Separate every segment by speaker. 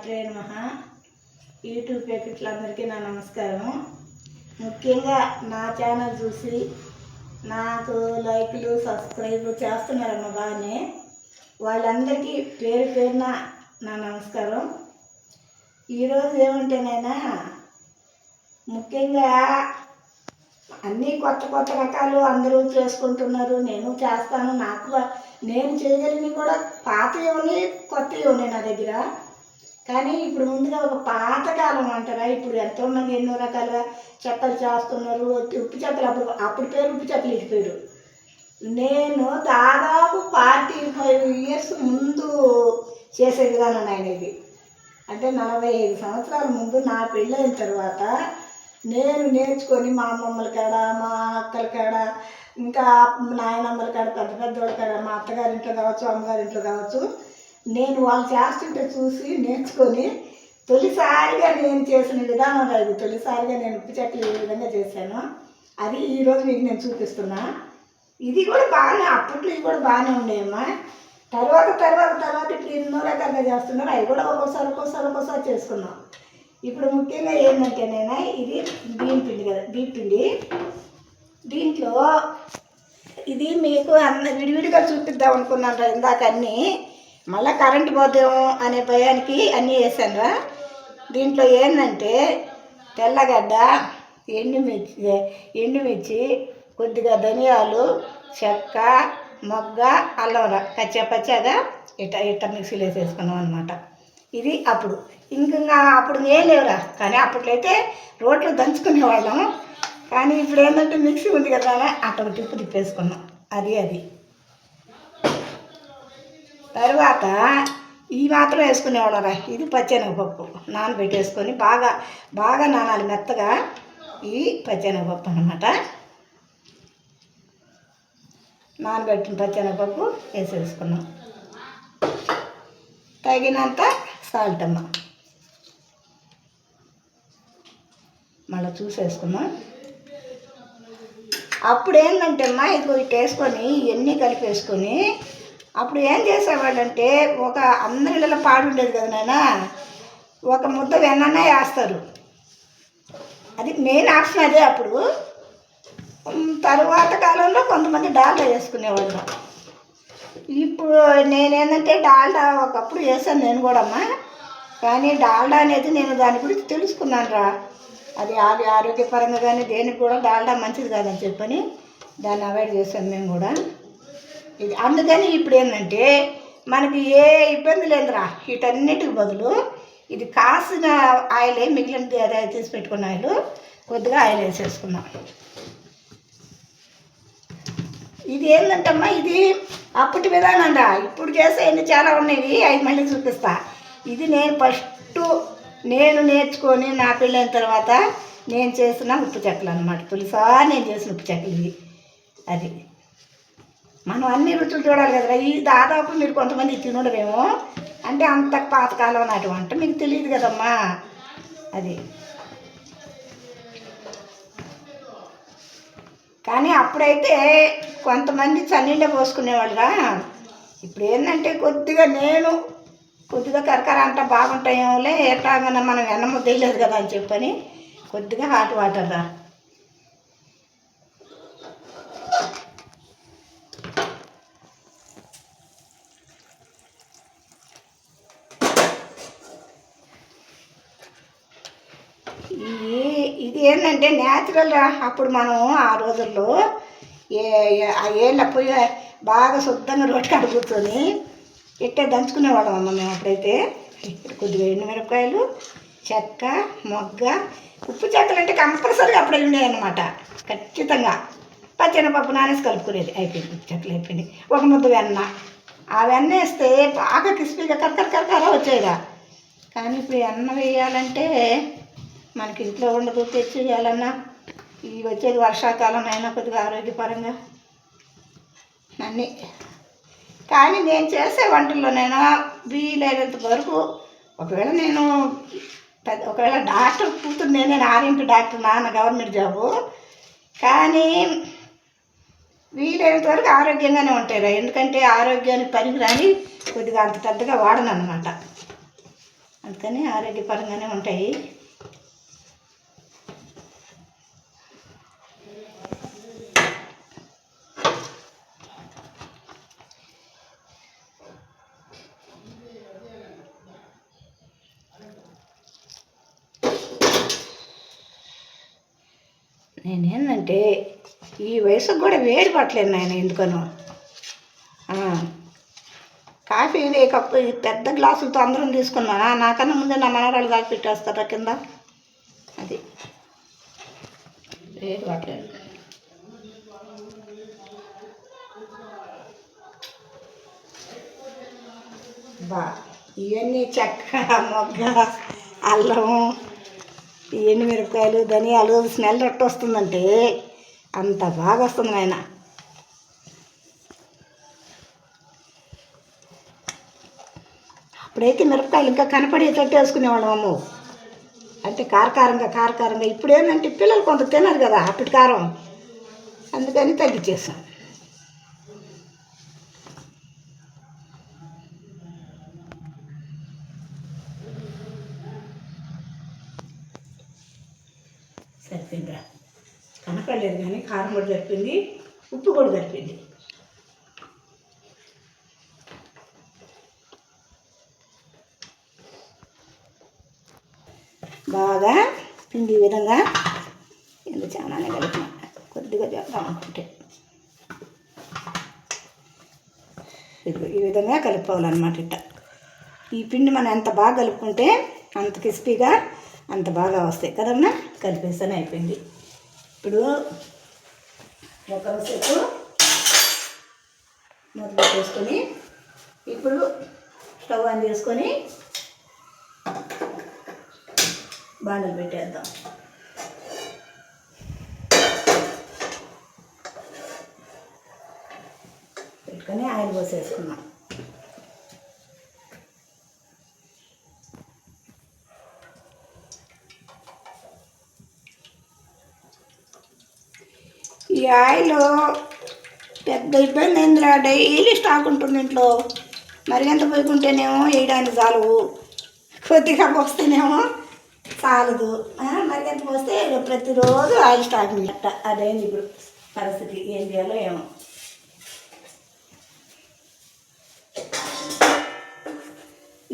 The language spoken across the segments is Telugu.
Speaker 1: శ్రీమాత్రే నమః. యూట్యూబ్ ప్రేక్షకులందరికీ నా నమస్కారం. ముఖ్యంగా నా ఛానల్ చూసి నాకు లైక్లు సబ్స్క్రైబ్ చేస్తున్నారన్న బాగానే వాళ్ళందరికీ పేరు పేరున నా నమస్కారం. ఈరోజు ఏమంటేనైనా ముఖ్యంగా అన్నీ కొత్త కొత్త రకాలు అందరూ చేసుకుంటున్నారు, నేను చేస్తాను. నేను చేయగలిగినవి కూడా పాతవి ఉన్నాయి, కొత్తవి ఉన్నాయి నా దగ్గర. కానీ ఇప్పుడు ముందుగా ఒక పాతకాలం అంటారా, ఇప్పుడు ఎంతోమంది ఎన్నో రకాలుగా చెక్కలు చేస్తున్నారు. ఉప్పు చెక్కలు అప్పుడు పేరు ఉప్పు చెక్కలు ఇటు పేరు. నేను దాదాపు 45 years ముందు చేసే విధానం ఆయన ఇది. అంటే 45 సంవత్సరాల ముందు నా పెళ్ళైన తర్వాత నేను నేర్చుకొని మా అమ్మమ్మల కాడ, మా అక్కల కాడ, ఇంకా నాయనమ్మల కాడ, పెద్ద పెద్దోళ్ళ కాడ, మా అత్తగారింట్లో కావచ్చు, అమ్మగారింట్లో కావచ్చు, నేను వాళ్ళు చేస్తుంటే చూసి నేర్చుకొని తొలిసారిగా నేను చేసిన విధానం ఇది. తొలిసారిగా నేను ఉప్పు చెక్కలు ఏ విధంగా చేశాను అది ఈరోజు మీకు నేను చూపిస్తున్నా. ఇది కూడా బాగానే, అప్పట్లో ఇవి కూడా బాగానే ఉండేవమ్మా. తర్వాత ఇప్పుడు ఎన్నో రకాలుగా చేస్తున్నారు. అవి కూడా ఒక్కోసారి చేసుకున్నాం. ఇప్పుడు ముఖ్యంగా ఏంటంటే ఇది బియ్యం పిండి కదా, బియ్యం పిండి. దీంట్లో ఇది మీకు విడివిడిగా చూపిద్దాం అనుకున్నాను రా ఇందాక. అన్నీ మళ్ళీ కరెంటు పోద్దాము అనే భయానికి అన్నీ వేసాను రా. దీంట్లో ఏంటంటే తెల్లగడ్డ, ఎండుమిర్చి, కొద్దిగా ధనియాలు, చెక్క, మొగ్గ, అల్లం రా పచ్చగా ఇట్ట మిక్సీలో వేసేసుకున్నాం అనమాట. ఇది అప్పుడు ఇంకా అప్పుడు ఏం లేవురా. కానీ అప్పట్లో అయితే రోట్లో దంచుకునేవాళ్ళం. కానీ ఇప్పుడు ఏంటంటే మిక్సీ ఉంది కదా, అట్ట తిప్పేసుకున్నాం. అది తర్వాత ఈ మాత్రం వేసుకునేవాళ్ళరా. ఇది పచ్చెనగపప్పు నానబెట్టేసుకొని బాగా నానాలి మెత్తగా. ఈ పచ్చెనగపప్పు అన్నమాట. నానబెట్టిన పచ్చెనగపప్పు వేసేసుకున్నాం. తగినంత సాల్ట్ అమ్మ మళ్ళీ చూసేసుకున్నాం. అప్పుడు ఏంటంటే అమ్మా ఇది ఇటు వేసుకొని ఇవన్నీ కలిపేసుకొని అప్పుడు ఏం చేసేవాళ్ళంటే అందరిలో పాడు ఉండేది కదా నాయన, ఒక ముద్ద వెన్న వేస్తారు. అది మెయిన్ ఆప్షన్ అదే. అప్పుడు తరువాత కాలంలో కొంతమంది డాల్డా వేసుకునేవాళ్ళు. ఇప్పుడు నేనేంటంటే డాల్డా ఒకప్పుడు వేసాను నేను కూడా అమ్మా. కానీ డాల్డా అనేది నేను దాని గురించి తెలుసుకున్నాను రా. అది ఆరోగ్యపరంగా కానీ దేనికి కూడా డాల్డా మంచిది కాదని చెప్పని దాన్ని అవాయిడ్ చేశాను మేము కూడా. ఇది అందుకని ఇప్పుడు ఏంటంటే మనకి ఏ ఇబ్బంది లేదురా. వీటన్నిటికి బదులు ఇది కాసిన ఆయిల్, మిగిలినది అదే తీసి పెట్టుకున్న ఆయిల్, కొద్దిగా ఆయిల్ వేసేసుకున్నాం. ఇది ఏంటంటమ్మా, ఇది అప్పటి విధానం రా. ఇప్పుడు చేసేది చాలా ఉన్నాయి, అవి మళ్ళీ చూపిస్తా. ఇది నేను నేర్చుకొని నా పెళ్ళైన తర్వాత నేను చేసిన ఉప్పు చెక్కలు అనమాట. తొలిసారి నేను చేసిన ఉప్పు చెక్కలు ఇవి. అది మనం అన్ని రుచులు చూడాలి కదరా. ఈ దాదాపు మీరు కొంతమంది తినడమేమో, అంటే అంత పాతకాలం నాటి వంట మీకు తెలియదు కదమ్మా. అది కానీ అప్పుడైతే కొంతమంది చన్నీళ్ళే పోసుకునేవాళ్ళురా. ఇప్పుడు ఏంటంటే కొద్దిగా కరకర అంట బాగుంటాయేమోలే, ఎట్లాగైనా మనం వెన్న ముద్ద వేయలేదు కదా అని చెప్పని కొద్దిగా హాట్ వాటర్ రా. ఇది ఏంటంటే న్యాచురల్ రా. అప్పుడు మనం ఆ రోజుల్లో ఏళ్ళ పొయ్యి బాగా శుద్ధంగా రోడ్డు కాడ కూర్చొని ఇట్టే దంచుకునేవాళ్ళం అమ్మ మేము. అప్పుడైతే కొద్దిగా ఎండుమిరపకాయలు, చెక్క, మొగ్గ, ఉప్పు చెక్కలు అంటే కంపల్సరీగా అప్పుడే ఉండేవన్నమాట. ఖచ్చితంగా పచ్చెనపప్పు నానేసి కలుపుకునేది. అయిపోయింది, ఉప్పు చెక్కలు అయిపోయింది. ఒక ముద్ద వెన్న, ఆ వెన్న వేస్తే బాగా క్రిస్పీగా కరకర వచ్చేదా. కానీ ఇప్పుడు వెన్న వేయాలంటే మనకి ఇంట్లో ఉండదు, తెచ్చి వేయాలన్నా. ఇవి వచ్చేది వర్షాకాలం అయినా కొద్దిగా ఆరోగ్యపరంగా అన్నీ. కానీ నేను చేసే వంటల్లోనైనా వీలైనంత వరకు ఒకవేళ డాక్టర్ కూతురు నేను ఆర్ఎంపీ డాక్టర్, నాన్న గవర్నమెంట్ జాబు, కానీ వీలైనంత వరకు ఆరోగ్యంగానే ఉంటాయి. ఎందుకంటే ఆరోగ్యానికి పనికిరాని కొద్దిగా అంత పెద్దగా వాడను అనమాట. అందుకని ఆరోగ్యపరంగానే ఉంటాయి. నేనేందంటే ఈ వయసుకు కూడా వేడి పట్టలేదు నాయన ఎందుకనో. కాఫీ కప్పు పెద్ద గ్లాసులతో అందరం తీసుకున్నానా, నాకన్నా ముందే నా మనవరాలు దాకా పెట్టేస్తారా కింద. అది వేడి పట్టలేదు. ఇవన్నీ చెక్క, మొగ్గ, అల్లం, ఎండు మిరపకాయలు, ధనియాలు స్మెల్ ఎట్ట వస్తుందంటే అంత బాగా వస్తుంది నాయన. అప్పుడైతే మిరపకాయలు ఇంకా కనపడేటట్టు వేసుకునేవాళ్ళం అమ్మ, అంటే కారకారంగా. ఇప్పుడు ఏంటంటే పిల్లలు కొంత తినరు కదా అప్పటి కారం, అందుకని తగ్గించేసాం. సరిపోయిందా? కనపడలేదు కానీ కారం కూడా సరిపోయింది, ఉప్పు కూడా సరిపోయింది. బాగా పిండి ఈ విధంగా ఇందులో చాలానే కలిపిన, కొద్దిగా చేద్దాం అనుకుంటే ఈ విధంగా కలుపుకోవాలన్నమాట. ఇట్ట ఈ పిండి మనం ఎంత బాగా కలుపుకుంటే అంత క్రిస్పీగా అంత బాగా వస్తాయి కదమ్మా. కలిపేస్తేనే అయిపోయింది. ఇప్పుడు ఒకసేపు మూత పెట్టేసుకొని ఇప్పుడు స్టవ్ ఆన్ చేసుకొని బాణలు పెట్టేద్దాం. పెట్టుకొని ఆయిల్ పోసేసుకున్నాం. ఈ ఆయిల్ పెద్ద ఇబ్బంది ఏందిరా, డైలీ స్టాక్ ఉంటుంది ఇంట్లో. మరిగంత పోయికుంటేనేమో వేయడానికి చాలవు, కొద్దిగా పోస్తేనేమో చాలదు. మరిగంత పోస్తే ప్రతిరోజు ఆయిల్ స్టాక్ మిట్ట. అదేంది ఇప్పుడు పరిస్థితి, ఏం చేయాలో ఏమో.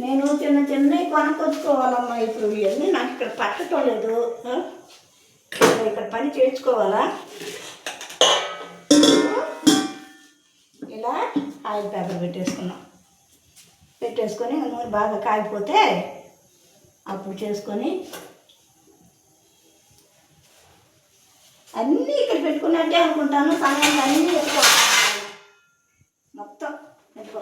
Speaker 1: నేను చిన్నవి కొనుక్కొచ్చుకోవాలమ్మా. ఇప్పుడు ఇవన్నీ నాకు ఇక్కడ పట్టడం లేదు, ఇక్కడ పని చేయించుకోవాలా. ఇలా ఆయిల్ పేపర్ పెట్టేసుకొని నూనె బాగా కాగిపోతే అప్పుడు చేసుకొని అన్నీ ఇక్కడ పెట్టుకున్నట్టే అనుకుంటాను. సమయాన్ని అన్నీ పెట్టుకోవాలి, మొత్తం పెట్టుకో.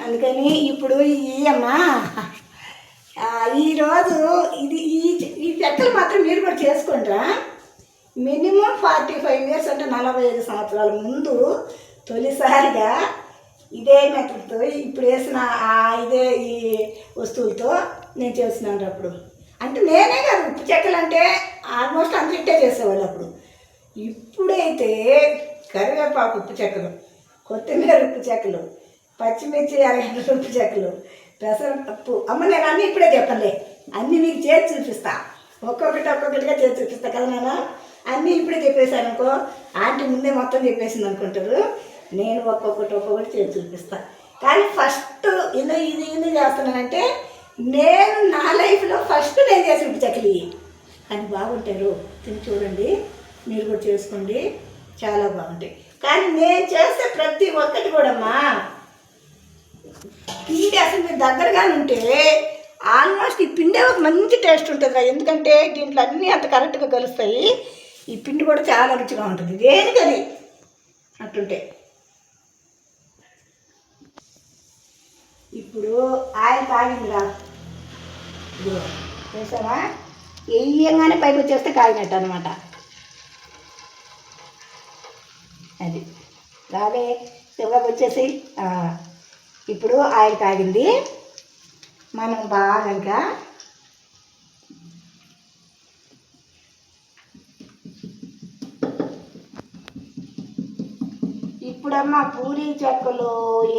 Speaker 1: అందుకని ఇప్పుడు ఇవమ్మా ఈరోజు ఈ చెక్కలు మాత్రం మీరు కూడా చేసుకుంటారా. మినిమం 45 years అంటే 45 సంవత్సరాల ముందు తొలిసారిగా ఇదే మెథడ్తో ఇప్పుడు వేసిన ఇదే ఈ వస్తువులతో నేను చేస్తున్నాను. అప్పుడు అంటే నేనే కాదు, ఉప్పు చెక్కలు అంటే ఆల్మోస్ట్ అంతటే చేసేవాళ్ళు అప్పుడు. ఇప్పుడైతే కరివేపాకు ఉప్పు చెక్కలు, కొత్తిమీర ఉప్పు చెక్కలు, పచ్చిమిర్చి 2 ఉప్పు చెక్కలు, పెసరపప్పు. అమ్మ నేను అన్నీ ఇప్పుడే చెప్పలే, అన్నీ మీకు చేసి చూపిస్తా. ఒక్కొక్కటిగా చేసి చూపిస్తా కదా నాన్న. అన్నీ ఇప్పుడే చెప్పేశాను అనుకో, ఆంటీ ముందే మొత్తం చెప్పేసింది అనుకుంటారు. నేను ఒక్కొక్కటి చేసి చూపిస్తా. కానీ ఫస్ట్ ఇది చేస్తున్నానంటే నేను నా లైఫ్లో ఫస్ట్ నేను చేసి ఉప్పు చెక్కలు అది బాగుంటారు. తిని చూడండి, మీరు కూడా చేసుకోండి, చాలా బాగుంటాయి. కానీ నేను చేసే ప్రతి ఒక్కటి కూడామ్మా పిండి అసలు మీరు దగ్గరగానే ఉంటే ఆల్మోస్ట్ ఈ పిండే ఒక మంచి టేస్ట్ ఉంటుంది. ఎందుకంటే దీంట్లో అన్నీ అంత కరెక్ట్గా కలుస్తాయి. ఈ పిండి కూడా చాలా రుచిగా ఉంటుంది దేనికది అట్టుంటే. ఇప్పుడు ఆయిల్ కాగిందిరా, ఇదిగో చూసావా, వేయంగానే పైకి వచ్చేస్తే కాగినట్టు అనమాట. అది రావే శివగా వచ్చేసి. ఇప్పుడు ఆయిల్ కాగింది, మనం బాగా ఇంకా ఇప్పుడు ఏంటమ్మా పూరి చెక్కలు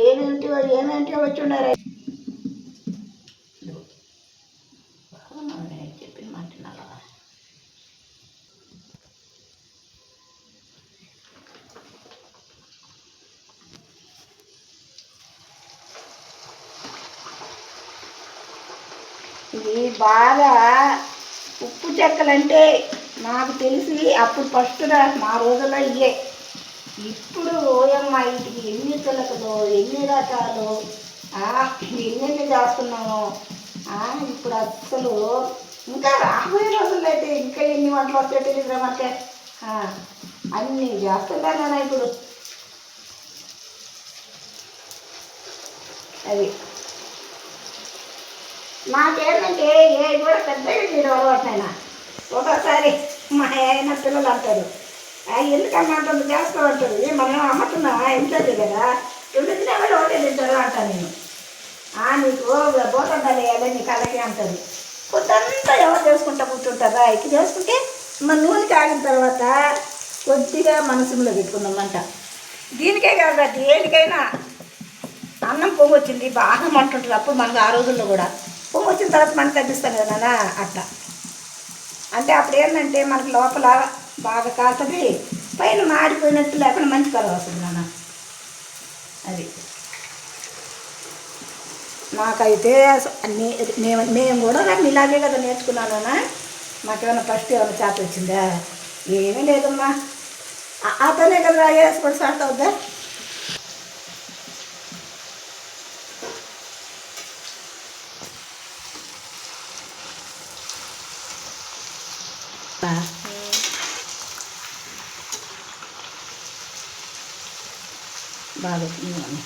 Speaker 1: ఏమేంటో వచ్చి ఉండారు. చెప్పిమంటున్నారా? ఇది బాగా ఉప్పు చెక్కలంటే నాకు తెలిసి అప్పుడు ఫస్ట్ మా రోజుల్లో ఇవే. ఇప్పుడు ఓయమ్మ వీటికి ఎన్ని చిలకలు, ఎన్ని రకాలు, ఎన్నెన్ని చేస్తున్నాము. ఇప్పుడు అసలు ఇంకా రాబోయే రోజుల్లో అయితే ఇంకా ఎన్ని వంటలు వస్తాయో తెలియదు మనకే. అన్నీ చేస్తున్నారు నాన్న ఇప్పుడు. అది నాకేంటంటే ఏ కూడా పెద్దగా చేయడం అలవాటునైనా. ఒక్కోసారి మా ఆయన పిల్లలు అంటారు, ఎందుకమ్మా అంత చేస్తూ అంటారు. మనం అమ్ముతున్నావా ఇంట్లోది కదా, రెండు తినేవాళ్ళు ఒకటే తింటారు అంటాను నేను. నీకు బోతండాలి వేయాలి నీ కళ్ళకి అంటారు. కొద్దంతా ఎవరు చేసుకుంటా కూర్చుంటారా? ఇక చేసుకుంటే మన నూనె కాగిన తర్వాత కొద్దిగా మనసులో పెట్టుకుందామంట. దీనికే కాదు దేనికైనా అన్నం పొంగు వచ్చింది బాగా మంట ఉంటుంది. అప్పుడు మనకు ఆ రోజుల్లో కూడా పొంగు వచ్చిన తర్వాత మనం తగ్గిస్తాం కదా నాన్న. అట్లా అంటే అప్పుడు ఏంటంటే మనకి లోపల బాగా కాస్తుంది, పైన మాడిపోయినట్టు లేకుండా మంచి కలర్ వస్తుంది నాన్న. అది నాకైతే నేను కూడా ఇలాగే కదా నేర్చుకున్నాను నాన్న. మాకేమైనా ఫస్ట్ ఏమైనా చేత వచ్చిందా? ఏమీ లేదమ్మా. అతనే కదా వేసుకొని స్టార్ట్ అవుద్దా. బాగా వచ్చింది.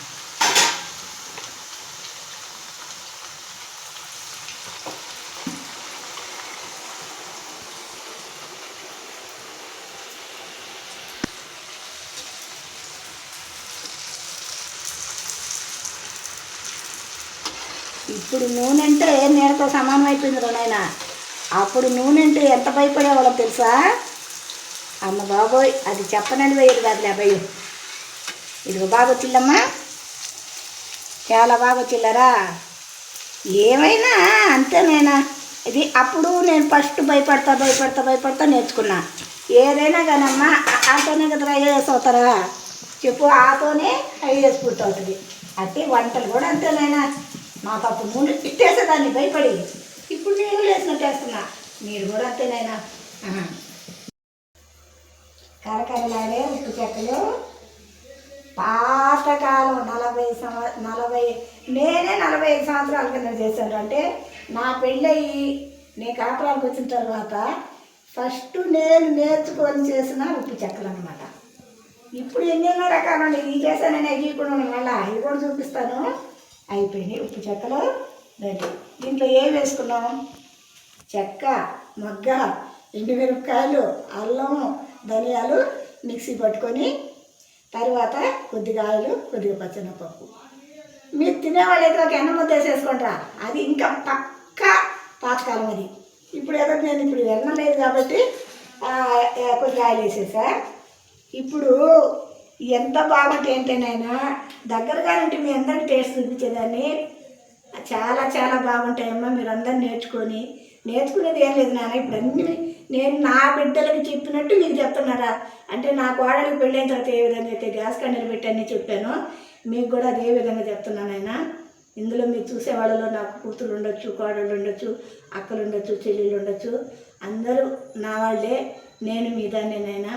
Speaker 1: ఇప్పుడు నూనె అంటే నీళ్ళతో సమానం అయిపోయింది నాయన. అప్పుడు నూనె అంటే ఎంత భయపడేవాళ్ళం తెలుసా? అమ్మ బాబోయ్, అది చెప్పనండి పోయేది కాదులే అబ్బాయి. ఇదిగో బాగా వచ్చిల్లమ్మా, చాలా బాగా వచ్చిల్లరా. ఏమైనా అంతేనైనా ఇది అప్పుడు నేను ఫస్ట్ భయపడతా నేర్చుకున్నా. ఏదైనా కానమ్మా ఆతోనే కదరా ఐఏఎస్ అవుతారా చెప్పు, ఆతోనే ఐఏఎస్ పూర్తి అవుతుంది. అంటే వంటలు కూడా అంతేనైనా. నాకు అప్పుడు ముందు ఇట్టేసేదాన్ని భయపడి, ఇప్పుడు నేను లేసినట్టు వేస్తున్నా. మీరు కూడా అంతేనైనా. కరకరలాడే ఉప్పు చెక్కలు పాతకాలం 40 నేనే 45 సంవత్సరాల కింద చేశాను. అంటే నా పెళ్ళయి నేను కాపురానికి వచ్చిన తర్వాత ఫస్ట్ నేను నేర్చుకొని చేసిన ఉప్పు చెక్కలు అనమాట. ఇప్పుడు ఎన్నెన్నో రకాలు ఇవి చేశానని అవి కూడా మళ్ళీ అవి కూడా చూపిస్తాను. అయిపోయినాయి ఉప్పు చెక్కలు రెడీ. దీంట్లో ఏం వేసుకున్నాం? చెక్క, మొగ్గ, ఎండుమిరపకాయలు, అల్లం, ధనియాలు మిక్సీ పట్టుకొని, తర్వాత కొద్దిగా ఆయిలు, కొద్దిగా పచ్చెనపప్పు. మీరు తినేవాళ్ళు అయితే ఒక ఎన్న ముద్ద వేసేసుకుంటారా, అది ఇంకా పక్కా పాతకాలం అది. ఇప్పుడు ఏదో నేను ఇప్పుడు ఎన్న లేదు కాబట్టి కొద్దిగా ఆయిల్ వేసేసా. ఇప్పుడు ఎంత బాగుంటాయి అంటేనైనా దగ్గరగా ఉంటే మీ అందరికీ టేస్ట్ చూపించేదాన్ని. చాలా చాలా బాగుంటాయమ్మా. మీరు అందరూ నేర్చుకునేది ఏం లేదు నాన్న. ఇప్పుడు అన్నీ నేను నా బిడ్డలకి చెప్పినట్టు మీకు చెప్తున్నారా? అంటే నా కోడలికి పెళ్ళైన తర్వాత ఏ విధంగా అయితే గ్యాస్ కండలు పెట్టి అన్నీ చెప్పానో మీకు కూడా అదే విధంగా చెప్తున్నానైనా. ఇందులో మీరు చూసే వాళ్ళలో నాకు కూతురు ఉండొచ్చు, కోడళ్ళు ఉండొచ్చు, అక్కలు ఉండొచ్చు, చెల్లెళ్ళు ఉండొచ్చు. అందరూ నా వాళ్ళే. నేను మీ దాన్నేనైనా.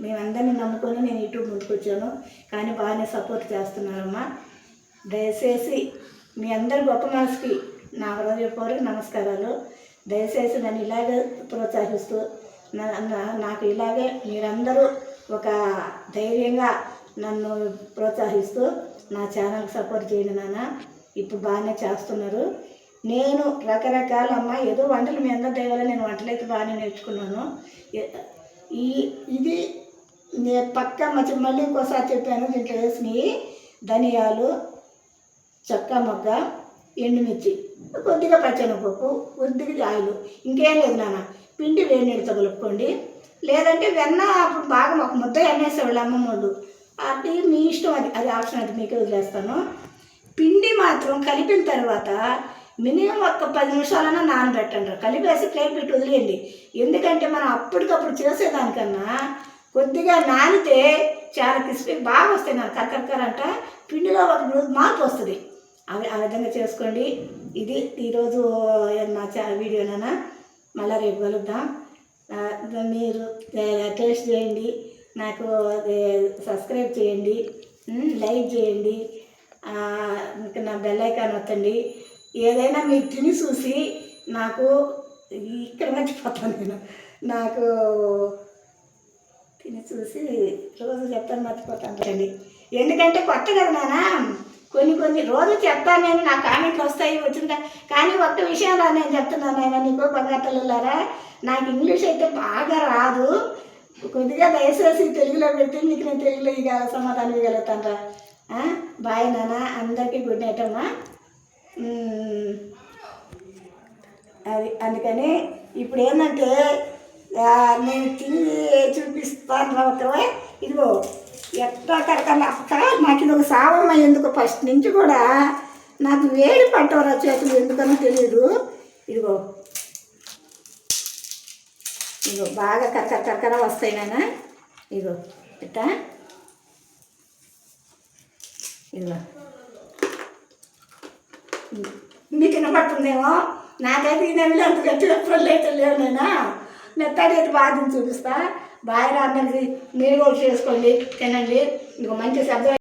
Speaker 1: మేమందరినీ నమ్ముకొని నేను యూట్యూబ్ ముందుకు వచ్చాను. కానీ బాగానే సపోర్ట్ చేస్తున్నారమ్మా. దయచేసి మీ అందరి గొప్ప మనసుకి నా హృదయపూర్వక నమస్కారాలు. దయచేసి నన్ను ఇలాగే ప్రోత్సహిస్తూ నాకు ఇలాగే మీరందరూ ఒక ధైర్యంగా నన్ను ప్రోత్సహిస్తూ నా ఛానల్కి సపోర్ట్ చేయండి నాన్న. ఇప్పుడు బాగానే చేస్తున్నారు. నేను రకరకాలమ్మ ఏదో వంటలు మీ అందరి దయవల్ల నేను వంటలైతే బాగానే నేర్చుకున్నాను. ఇది నేను పక్కా మళ్ళీ ఇంకోసారి చెప్పాను. దీంట్లో వేసినవి ధనియాలు, చెక్క, మొగ్గ, ఎండుమిర్చి, కొద్దిగా పచ్చెనపప్పు, కొద్దిగా ఆయిల్, ఇంకేం లేదు నాన్న. పిండి వేడి నీళ్ళతో కలుపుకోండి. లేదంటే వెన్న అప్పుడు బాగా ఒక ముద్ద ఎన్నేసేవాళ్ళు అమ్మమ్మోళ్ళు. అది మీ ఇష్టం, అది అది ఆప్షన్, అది మీకే వదిలేస్తాను. పిండి మాత్రం కలిపిన తర్వాత మినిమం ఒక 10 నిమిషాలైనా నానబెట్టండి. కలిపేసి ప్లేట్ పెట్టి వదిలేయండి. ఎందుకంటే మనం అప్పటికప్పుడు చేసేదానికన్నా కొద్దిగా నానితే చాలా క్రిస్పీ బాగా వస్తాయి. నాకు కరకరకరంట పిండిలో ఒక మార్పు వస్తుంది. అవి ఆ విధంగా చేసుకోండి. ఇది ఈరోజు నా వీడియోనైనా మళ్ళీ రేపు కలుద్దాం. మీరు టేస్ట్ చేయండి, నాకు సబ్స్క్రైబ్ చేయండి, లైక్ చేయండి, ఇంకా నా బెల్ ఐకాన్ వత్తండి. ఏదైనా మీరు తిని చూసి నాకు ఇక్కడ మర్చిపోతాను నేను, నాకు తిని చూసి రోజు చెప్తాను మర్చిపోతాను రండి. ఎందుకంటే కొత్త కదా నాన్న, కొన్ని రోజు చెప్తాను నేను, నా కామెంట్లు వస్తాయి వచ్చిందా. కానీ ఒక్క విషయంలో నేను చెప్తున్నాను ఆయన, నీకు బంగారులారా, నాకు ఇంగ్లీష్ అయితే బాగా రాదు. కొద్దిగా దయచేసి తెలుగులో పెడితే మీకు నేను తెలుగులో సమాధానం ఇవ్వగలుగుతాను. బాయ్ నాన్న, అందరికీ గుడ్ నైట్ అమ్మా. అది అందుకని ఇప్పుడు ఏంటంటే నేను తిని చూపిస్తాను ఒకరే. ఇదిగో ఎట్లా కరకన్నా అక్క, నాకు ఇది ఒక సావమ్మ. ఎందుకు ఫస్ట్ నుంచి కూడా నాకు వేడి పట్టవరా చేతులు, ఎందుకనో తెలియదు. ఇదిగో ఇదిగో బాగా కరకర వస్తాయి నాన్న. ఇదిగో ఇట్టా, ఇదిగో మీకు వినపడుతుందేమో, నాకైతే ఈ నెలలో అంత గట్టిగా పళ్ళు అయితే లేవు. మెత్తడి అయితే బాగా చూపిస్తా. బాగా అందరికీ మీరు కూడా చేసుకోండి, తినండి. ఇంకో మంచి శబ్దం